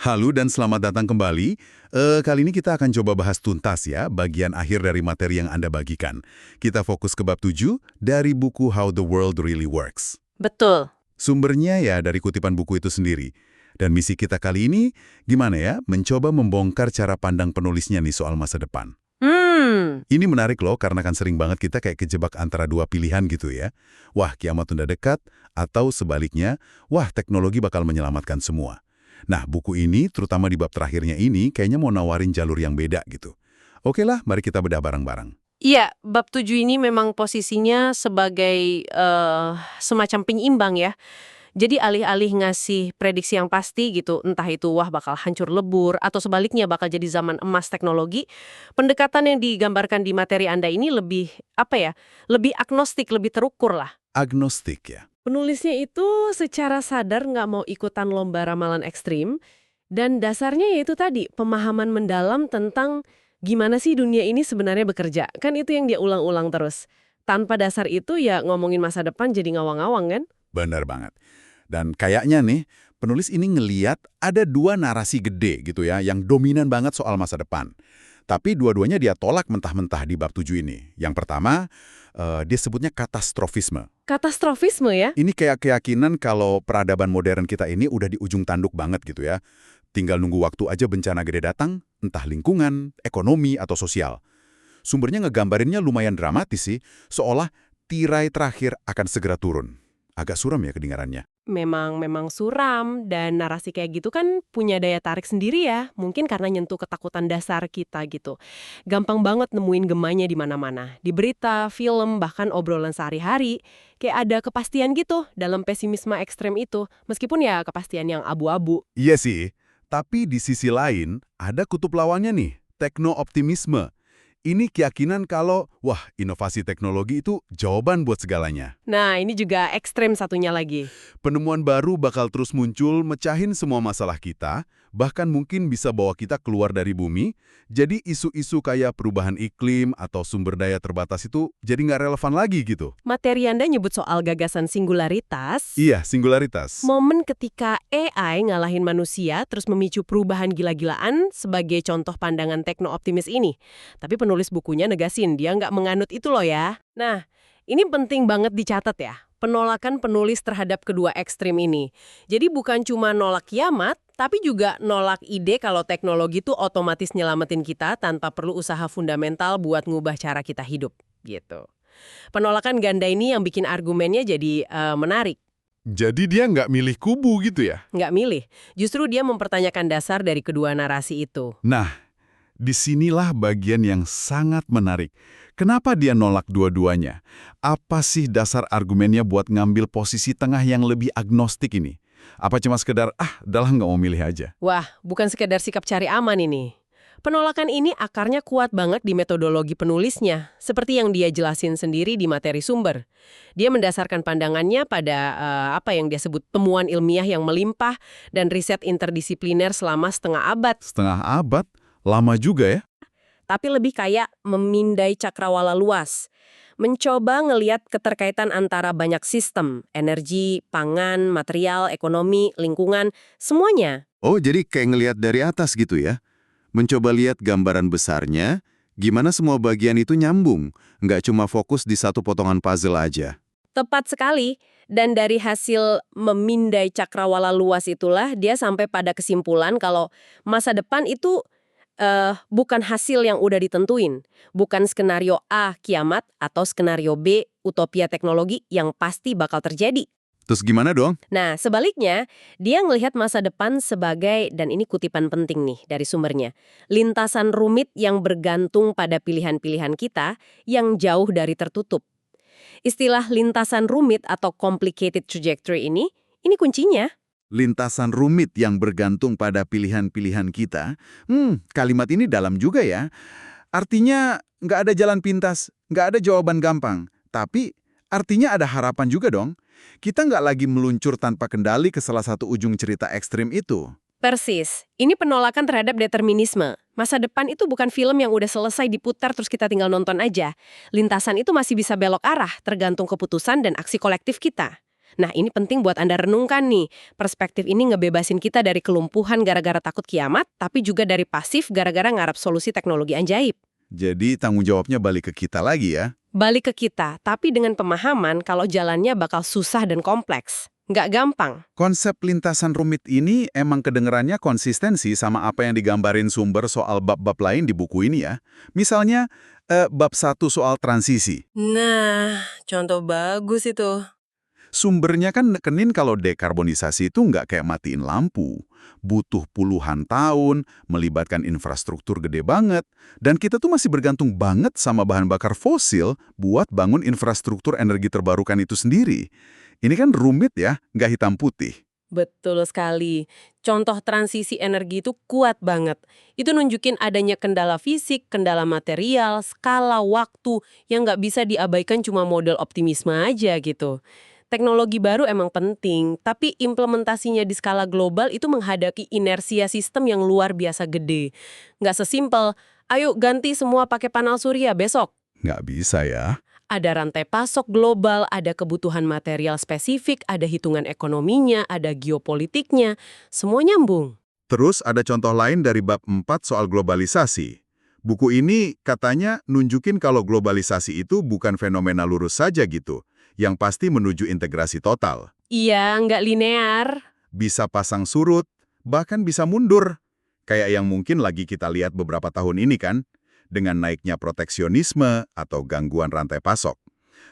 Halo dan selamat datang kembali. Kali ini kita akan coba bahas tuntas ya, bagian akhir dari materi yang Anda bagikan. Kita fokus ke bab 7 dari buku How the World Really Works. Betul. Sumbernya ya dari kutipan buku itu sendiri. Dan misi kita kali ini, gimana ya, mencoba membongkar cara pandang penulisnya nih soal masa depan. Ini menarik loh, karena kan sering banget kita kayak kejebak antara dua pilihan gitu ya. Wah, kiamat udah dekat, atau sebaliknya, wah teknologi bakal menyelamatkan semua. Nah, buku ini, terutama di bab terakhirnya ini, kayaknya mau nawarin jalur yang beda gitu. Oke lah, mari kita bedah bareng-bareng. Iya, bab 7 ini memang posisinya sebagai semacam penyeimbang ya. Jadi alih-alih ngasih prediksi yang pasti gitu, entah itu wah bakal hancur lebur, atau sebaliknya bakal jadi zaman emas teknologi, pendekatan yang digambarkan di materi Anda ini lebih, lebih agnostik, lebih terukur lah. Agnostik ya. Penulisnya itu secara sadar nggak mau ikutan lomba ramalan ekstrim, dan dasarnya yaitu tadi, pemahaman mendalam tentang gimana sih dunia ini sebenarnya bekerja. Kan itu yang dia ulang-ulang terus. Tanpa dasar itu ya ngomongin masa depan jadi ngawang-ngawang kan? Benar banget. Dan kayaknya nih, penulis ini ngeliat ada dua narasi gede gitu ya, yang dominan banget soal masa depan. Tapi dua-duanya dia tolak mentah-mentah di bab 7 ini. Yang pertama, dia sebutnya katastrofisme. Katastrofisme ya? Ini kayak keyakinan kalau peradaban modern kita ini udah di ujung tanduk banget gitu ya. Tinggal nunggu waktu aja bencana gede datang, entah lingkungan, ekonomi, atau sosial. Sumbernya ngegambarinnya lumayan dramatis sih, seolah tirai terakhir akan segera turun. Agak suram ya kedengarannya. Memang suram, dan narasi kayak gitu kan punya daya tarik sendiri ya. Mungkin karena nyentuh ketakutan dasar kita gitu. Gampang banget nemuin gemanya di mana-mana. Di berita, film, bahkan obrolan sehari-hari. Kayak ada kepastian gitu dalam pesimisme ekstrem itu. Meskipun ya kepastian yang abu-abu. Iya sih, tapi di sisi lain ada kutub lawannya nih, tekno-optimisme. Ini keyakinan kalau, wah, inovasi teknologi itu jawaban buat segalanya. Nah, ini juga ekstrem satunya lagi. Penemuan baru bakal terus muncul, mecahin semua masalah kita, bahkan mungkin bisa bawa kita keluar dari bumi. Jadi isu-isu kayak perubahan iklim atau sumber daya terbatas itu jadi nggak relevan lagi gitu. Materi Anda nyebut soal gagasan singularitas. Iya, singularitas. Momen ketika AI ngalahin manusia terus memicu perubahan gila-gilaan sebagai contoh pandangan tekno-optimis ini. Tapi penulis bukunya negasin, dia nggak menganut itu loh ya. Nah, ini penting banget dicatat ya. Penolakan penulis terhadap kedua ekstrim ini. Jadi bukan cuma nolak kiamat, tapi juga nolak ide kalau teknologi itu otomatis nyelamatin kita tanpa perlu usaha fundamental buat ngubah cara kita hidup. Gitu. Penolakan ganda ini yang bikin argumennya jadi menarik. Jadi dia nggak milih kubu gitu ya? Nggak milih. Justru dia mempertanyakan dasar dari kedua narasi itu. Nah, disinilah bagian yang sangat menarik. Kenapa dia nolak dua-duanya? Apa sih dasar argumennya buat ngambil posisi tengah yang lebih agnostik ini? Apa cuma sekedar, udahlah nggak mau milih aja? Wah, bukan sekedar sikap cari aman ini. Penolakan ini akarnya kuat banget di metodologi penulisnya, seperti yang dia jelasin sendiri di materi sumber. Dia mendasarkan pandangannya pada apa yang dia sebut temuan ilmiah yang melimpah dan riset interdisipliner selama setengah abad. Setengah abad? Lama juga ya? Tapi lebih kayak memindai cakrawala luas. Mencoba ngeliat keterkaitan antara banyak sistem, energi, pangan, material, ekonomi, lingkungan, semuanya. Oh, jadi kayak ngelihat dari atas gitu ya? Mencoba lihat gambaran besarnya, gimana semua bagian itu nyambung, nggak cuma fokus di satu potongan puzzle aja. Tepat sekali, dan dari hasil memindai cakrawala luas itulah dia sampai pada kesimpulan kalau masa depan itu bukan hasil yang udah ditentuin. Bukan skenario A, kiamat, atau skenario B, utopia teknologi yang pasti bakal terjadi. Terus gimana dong? Nah, sebaliknya, dia ngelihat masa depan sebagai, dan ini kutipan penting nih dari sumbernya, lintasan rumit yang bergantung pada pilihan-pilihan kita yang jauh dari tertutup. Istilah lintasan rumit atau complicated trajectory ini kuncinya. Lintasan rumit yang bergantung pada pilihan-pilihan kita. Kalimat ini dalam juga ya. Artinya nggak ada jalan pintas, nggak ada jawaban gampang. Tapi artinya ada harapan juga dong. Kita nggak lagi meluncur tanpa kendali ke salah satu ujung cerita ekstrim itu. Persis. Ini penolakan terhadap determinisme. Masa depan itu bukan film yang udah selesai diputar terus kita tinggal nonton aja. Lintasan itu masih bisa belok arah, tergantung keputusan dan aksi kolektif kita. Nah, ini penting buat Anda renungkan nih. Perspektif ini ngebebasin kita dari kelumpuhan gara-gara takut kiamat, tapi juga dari pasif gara-gara ngarap solusi teknologi ajaib. Jadi tanggung jawabnya balik ke kita lagi ya. Balik ke kita, tapi dengan pemahaman kalau jalannya bakal susah dan kompleks. Nggak gampang. Konsep lintasan rumit ini emang kedengerannya konsistensi sama apa yang digambarin sumber soal bab-bab lain di buku ini ya. Misalnya, bab 1 soal transisi. Nah, contoh bagus itu. Sumbernya kan nekenin kalau dekarbonisasi itu nggak kayak matiin lampu. Butuh puluhan tahun, melibatkan infrastruktur gede banget, dan kita tuh masih bergantung banget sama bahan bakar fosil buat bangun infrastruktur energi terbarukan itu sendiri. Ini kan rumit ya, nggak hitam putih. Betul sekali. Contoh transisi energi itu kuat banget. Itu nunjukin adanya kendala fisik, kendala material, skala waktu yang nggak bisa diabaikan cuma model optimisme aja gitu. Teknologi baru emang penting, tapi implementasinya di skala global itu menghadapi inersia sistem yang luar biasa gede. Nggak sesimpel, ayo ganti semua pakai panel surya besok. Nggak bisa ya. Ada rantai pasok global, ada kebutuhan material spesifik, ada hitungan ekonominya, ada geopolitiknya, semua nyambung. Terus ada contoh lain dari bab 4 soal globalisasi. Buku ini katanya nunjukin kalau globalisasi itu bukan fenomena lurus saja gitu, yang pasti menuju integrasi total. Iya, nggak linear. Bisa pasang surut, bahkan bisa mundur. Kayak yang mungkin lagi kita lihat beberapa tahun ini kan, dengan naiknya proteksionisme atau gangguan rantai pasok.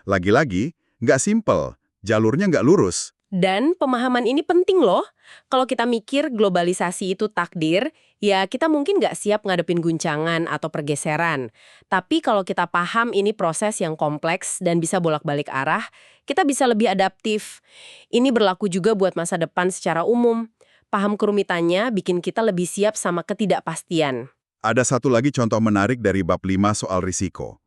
Lagi-lagi, nggak simpel, jalurnya nggak lurus. Dan pemahaman ini penting loh. Kalau kita mikir globalisasi itu takdir, ya kita mungkin nggak siap ngadepin guncangan atau pergeseran. Tapi kalau kita paham ini proses yang kompleks dan bisa bolak-balik arah, kita bisa lebih adaptif. Ini berlaku juga buat masa depan secara umum. Paham kerumitannya bikin kita lebih siap sama ketidakpastian. Ada satu lagi contoh menarik dari bab 5 soal risiko.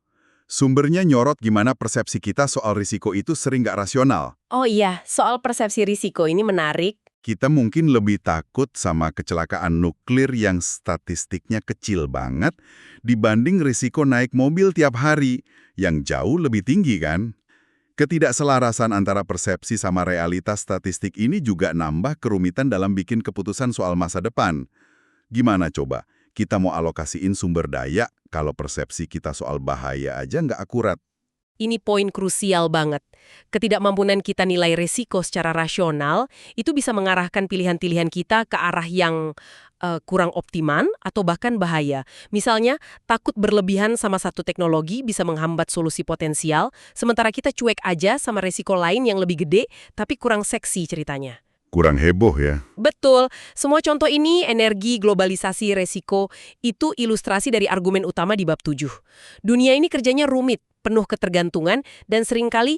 Sumbernya nyorot gimana persepsi kita soal risiko itu sering nggak rasional. Oh iya, soal persepsi risiko ini menarik. Kita mungkin lebih takut sama kecelakaan nuklir yang statistiknya kecil banget dibanding risiko naik mobil tiap hari, yang jauh lebih tinggi kan? Ketidakselarasan antara persepsi sama realitas statistik ini juga nambah kerumitan dalam bikin keputusan soal masa depan. Gimana coba? Kita mau alokasiin sumber daya kalau persepsi kita soal bahaya aja nggak akurat. Ini poin krusial banget. Ketidakmampuan kita nilai risiko secara rasional itu bisa mengarahkan pilihan-pilihan kita ke arah yang kurang optimal atau bahkan bahaya. Misalnya, takut berlebihan sama satu teknologi bisa menghambat solusi potensial, sementara kita cuek aja sama risiko lain yang lebih gede tapi kurang seksi ceritanya. Kurang heboh ya. Betul. Semua contoh ini, energi, globalisasi, resiko, itu ilustrasi dari argumen utama di bab 7. Dunia ini kerjanya rumit, penuh ketergantungan, dan seringkali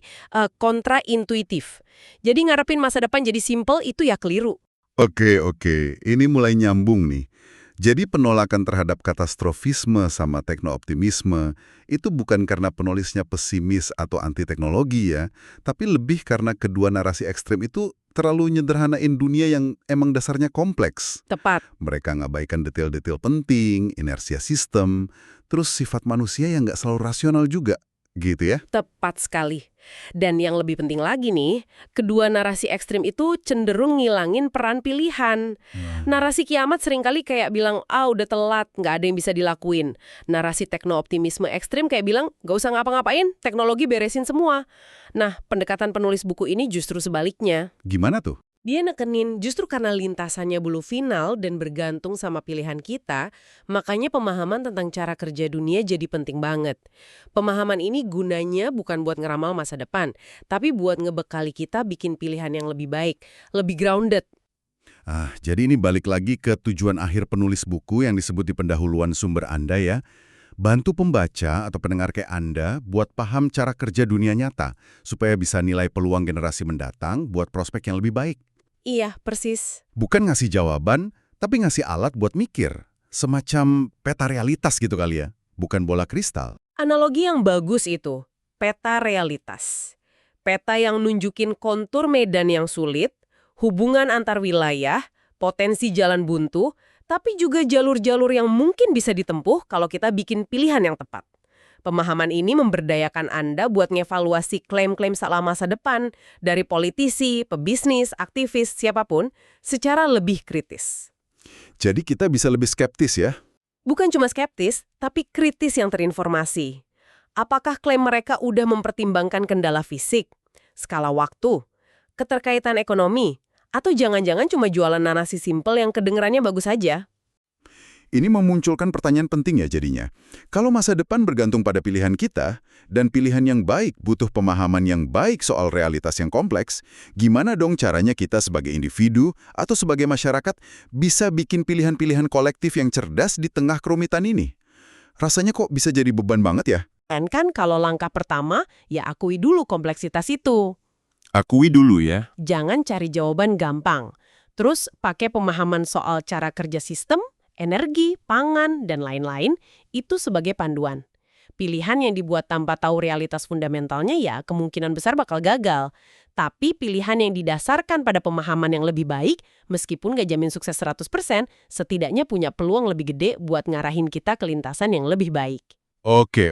kontraintuitif. Jadi ngarepin masa depan jadi simple itu ya keliru. Oke. Ini mulai nyambung nih. Jadi penolakan terhadap katastrofisme sama tekno-optimisme itu bukan karena penulisnya pesimis atau anti-teknologi ya, tapi lebih karena kedua narasi ekstrem itu terlalu nyederhanain dunia yang emang dasarnya kompleks. Tepat. Mereka ngabaikan detail-detail penting, inersia sistem, terus sifat manusia yang nggak selalu rasional juga, gitu ya? Tepat sekali. Dan yang lebih penting lagi nih, kedua narasi ekstrim itu cenderung ngilangin peran pilihan. Narasi kiamat seringkali kayak bilang, udah telat, nggak ada yang bisa dilakuin. Narasi tekno-optimisme ekstrim kayak bilang, nggak usah ngapa-ngapain, teknologi beresin semua. Nah, pendekatan penulis buku ini justru sebaliknya. Gimana tuh? Dia nekenin justru karena lintasannya belum final dan bergantung sama pilihan kita, makanya pemahaman tentang cara kerja dunia jadi penting banget. Pemahaman ini gunanya bukan buat ngeramal masa depan, tapi buat ngebekali kita bikin pilihan yang lebih baik, lebih grounded. Jadi ini balik lagi ke tujuan akhir penulis buku yang disebut di pendahuluan sumber Anda ya. Bantu pembaca atau pendengar kayak Anda buat paham cara kerja dunia nyata, supaya bisa nilai peluang generasi mendatang buat prospek yang lebih baik. Iya, persis. Bukan ngasih jawaban, tapi ngasih alat buat mikir. Semacam peta realitas gitu kali ya, bukan bola kristal. Analogi yang bagus itu, peta realitas. Peta yang nunjukin kontur medan yang sulit, hubungan antar wilayah, potensi jalan buntu, tapi juga jalur-jalur yang mungkin bisa ditempuh kalau kita bikin pilihan yang tepat. Pemahaman ini memberdayakan Anda buat ngevaluasi klaim-klaim soal masa depan dari politisi, pebisnis, aktivis, siapapun secara lebih kritis. Jadi kita bisa lebih skeptis ya? Bukan cuma skeptis, tapi kritis yang terinformasi. Apakah klaim mereka udah mempertimbangkan kendala fisik, skala waktu, keterkaitan ekonomi, atau jangan-jangan cuma jualan narasi simpel yang kedengarannya bagus saja? Ini memunculkan pertanyaan penting ya jadinya. Kalau masa depan bergantung pada pilihan kita, dan pilihan yang baik butuh pemahaman yang baik soal realitas yang kompleks, gimana dong caranya kita sebagai individu atau sebagai masyarakat bisa bikin pilihan-pilihan kolektif yang cerdas di tengah kerumitan ini? Rasanya kok bisa jadi beban banget ya? Kan kalau langkah pertama, ya akui dulu kompleksitas itu. Akui dulu ya. Jangan cari jawaban gampang. Terus pakai pemahaman soal cara kerja sistem, energi, pangan, dan lain-lain itu sebagai panduan. Pilihan yang dibuat tanpa tahu realitas fundamentalnya ya kemungkinan besar bakal gagal. Tapi pilihan yang didasarkan pada pemahaman yang lebih baik, meskipun nggak jamin sukses 100%, setidaknya punya peluang lebih gede buat ngarahin kita ke lintasan yang lebih baik. Oke.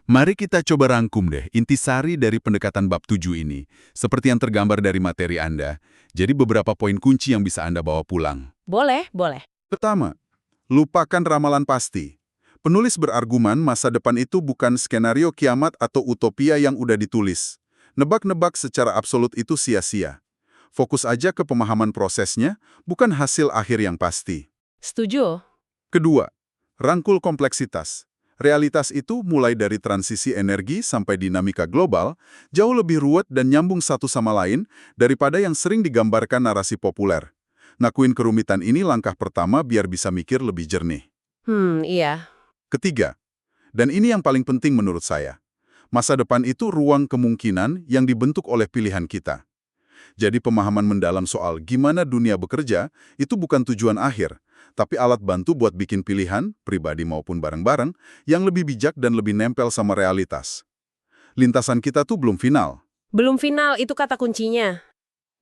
Mari kita coba rangkum deh intisari dari pendekatan bab 7 ini. Seperti yang tergambar dari materi Anda. Jadi beberapa poin kunci yang bisa Anda bawa pulang. Boleh. Pertama, lupakan ramalan pasti. Penulis berargumen masa depan itu bukan skenario kiamat atau utopia yang udah ditulis. Nebak-nebak secara absolut itu sia-sia. Fokus aja ke pemahaman prosesnya, bukan hasil akhir yang pasti. Setuju. Kedua, rangkul kompleksitas. Realitas itu mulai dari transisi energi sampai dinamika global, jauh lebih ruwet dan nyambung satu sama lain daripada yang sering digambarkan narasi populer. Ngakuin kerumitan ini langkah pertama biar bisa mikir lebih jernih. Iya. Ketiga, dan ini yang paling penting menurut saya, masa depan itu ruang kemungkinan yang dibentuk oleh pilihan kita. Jadi pemahaman mendalam soal gimana dunia bekerja itu bukan tujuan akhir, tapi alat bantu buat bikin pilihan, pribadi maupun bareng-bareng, yang lebih bijak dan lebih nempel sama realitas. Lintasan kita tuh belum final. Belum final, itu kata kuncinya.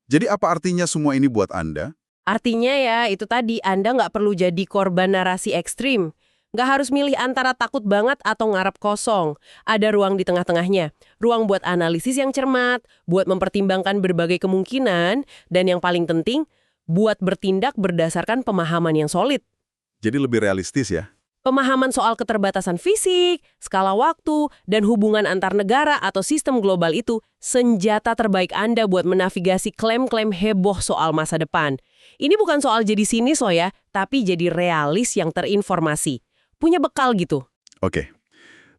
Jadi apa artinya semua ini buat Anda? Artinya ya, itu tadi Anda nggak perlu jadi korban narasi ekstrim. Nggak harus milih antara takut banget atau ngarep kosong. Ada ruang di tengah-tengahnya. Ruang buat analisis yang cermat, buat mempertimbangkan berbagai kemungkinan, dan yang paling penting, buat bertindak berdasarkan pemahaman yang solid. Jadi lebih realistis ya? Pemahaman soal keterbatasan fisik, skala waktu, dan hubungan antar negara atau sistem global itu senjata terbaik Anda buat menavigasi klaim-klaim heboh soal masa depan. Ini bukan soal jadi sinis loh ya, tapi jadi realis yang terinformasi. Punya bekal gitu. Oke.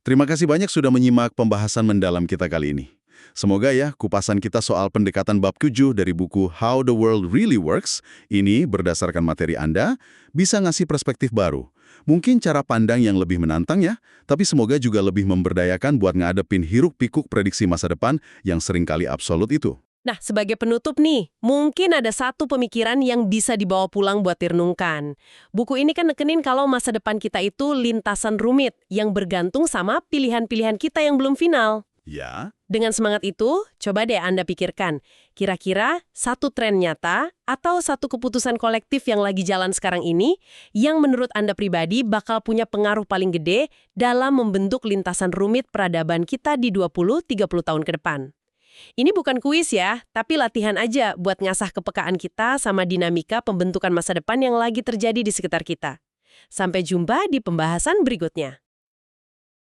Terima kasih banyak sudah menyimak pembahasan mendalam kita kali ini. Semoga ya kupasan kita soal pendekatan bab 7 dari buku How the World Really Works ini berdasarkan materi Anda bisa ngasih perspektif baru. Mungkin cara pandang yang lebih menantang ya, tapi semoga juga lebih memberdayakan buat ngadepin hiruk-pikuk prediksi masa depan yang seringkali absolut itu. Nah, sebagai penutup nih, mungkin ada satu pemikiran yang bisa dibawa pulang buat direnungkan. Buku ini kan nekenin kalau masa depan kita itu lintasan rumit yang bergantung sama pilihan-pilihan kita yang belum final. Ya. Dengan semangat itu, coba deh Anda pikirkan, kira-kira satu tren nyata atau satu keputusan kolektif yang lagi jalan sekarang ini yang menurut Anda pribadi bakal punya pengaruh paling gede dalam membentuk lintasan rumit peradaban kita di 20-30 tahun ke depan. Ini bukan kuis ya, tapi latihan aja buat ngasah kepekaan kita sama dinamika pembentukan masa depan yang lagi terjadi di sekitar kita. Sampai jumpa di pembahasan berikutnya.